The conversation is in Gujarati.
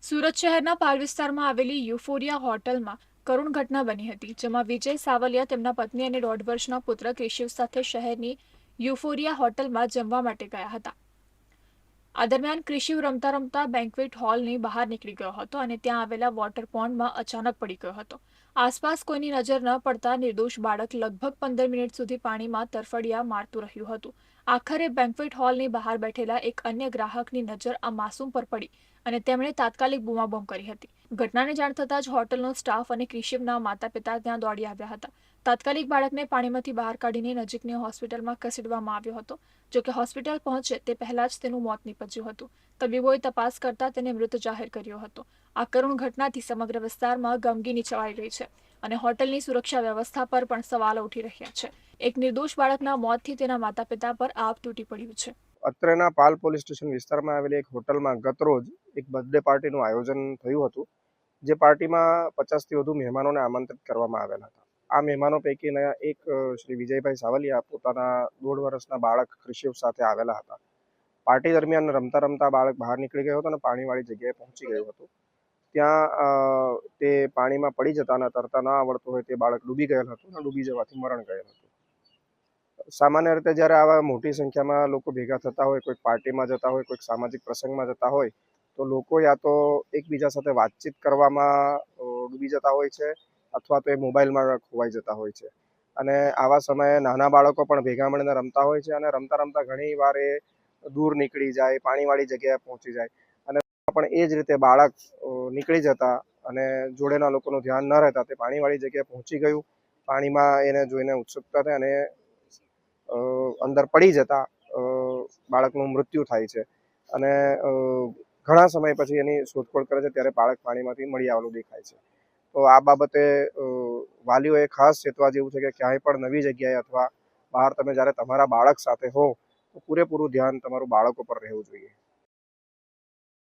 સુરત શહેરના પાલ વિસ્તારમાં આવેલી યુફોરિયા હોટલમાં કરુણ ઘટના બની હતી, જેમાં વિજય સાવલિયા તેમના પત્ની અને 1.5 વર્ષના પુત્ર કેશિવ સાથે શહેરની યુફોરિયા હોટલમાં જમવા માટે ગયા હતા. આ દરમિયાન ક્રિશિવ રમતા રમતા બેન્ક્વેટ હોલની બહાર નીકળી ગયો હતો અને ત્યાં આવેલા વોટર પોન્ડમાં અચાનક પડી ગયો હતો. આસપાસ કોઈની નજર ન પડતા નિર્દોષ બાળક લગભગ 15 મિનિટ સુધી પાણીમાં તરફડિયા મારતું રહ્યું હતું. આખરે બેન્ક્વેટ હોલની બહાર બેઠેલા એક અન્ય ગ્રાહકની નજર આ માસૂમ પર પડી અને તેમણે તાત્કાલિક બૂમાબૂમ કરી હતી. ઘટનાની જાણ થતાં જ હોટલનો સ્ટાફ અને ક્રિશિવના માતા-પિતા ત્યાં દોડી આવ્યા હતા. તાત્કાલિક બાળકને પાણીમાંથી બહાર કાઢીને નજીકની હોસ્પિટલમાં ખસેડવામાં આવ્યો હતો. જોકે હોસ્પિટલ પહોંચે તે પહેલા જ તેનું મોત નીપજ્યું હતું. તબીબોએ તપાસ કરતા તેને મૃત જાહેર કર્યો હતો. આ કરુણ ઘટનાથી સમગ્ર વિસ્તારમાં ગમગીની છવાઈ ગઈ છે અને હોટલની સુરક્ષા વ્યવસ્થા પર પણ સવાલો ઉઠી રહ્યા છે. એક નિર્દોષ બાળકના મોતથી તેના માતા-પિતા પર આભ તૂટી પડ્યું છે. અત્રેના પાલ પોલીસ સ્ટેશન વિસ્તારમાં આવેલી એક હોટલમાં ગતરોજ એક બર્થડે પાર્ટીનું આયોજન થયું હતું. જે પાર્ટીમાં 50થી વધુ મહેમાનોને આમંત્રિત કરવામાં આવેલા હતા. આ મહેમાનો પૈકીના એક શ્રી વિજયભાઈ સાવલિયા પોતાના 1.5 વર્ષના બાળક ક્રિશિવ સાથે આવેલા હતા. પાર્ટી દરમિયાન રમતા રમતા બાળક બહાર નીકળી ગયો હતો અને પાણીવાળી જગ્યાએ પહોંચી ગયું હતું. ત્યાં તે પાણીમાં પડી જતા અને તરતા ન આવડતું હોય તે બાળક ડૂબી ગયેલ હતું અને ડૂબી જવાથી મરણ ગયેલ હતું. સામાન્ય રીતે જ્યારે આવા મોટી સંખ્યામાં લોકો ભેગા થતા હોય, કોઈક પાર્ટીમાં જતા હોય, કોઈક સામાજિક પ્રસંગમાં જતા હોય, તો લોકો યા તો એકબીજા સાથે વાતચીત કરવામાં ડૂબી જતા હોય છે અથવા તો એ મોબાઈલમાં ખોવાઈ જતા હોય છે. અને આવા સમયે નાના બાળકો પણ ભેગા મળીને રમતા હોય છે અને રમતા રમતા ઘણી વાર એ દૂર નીકળી જાય, પાણીવાળી જગ્યાએ પહોંચી જાય અને પણ એ જ રીતે બાળક નીકળી જતા અને જોડેના લોકોનું ધ્યાન ન રહેતા તે પાણીવાળી જગ્યાએ પહોંચી ગયું. પાણીમાં એને જોઈને ઉત્સુકતા થઈ અને અંદર પડી જતા બાળકનું મૃત્યુ થાય છે અને ઘણા સમય પછી એની શોધખોળ કરે છે ત્યારે બાળક પાણીમાંથી મળી આવેલું દેખાય છે. તો આ બાબતે વાલીઓએ ખાસ ચેતવા જેવું છે કે ક્યાંય પણ નવી જગ્યાએ અથવા બહાર તમે જ્યારે તમારા બાળક સાથે હો તો પૂરેપૂરું ધ્યાન તમારું બાળકો પર રહેવું જોઈએ.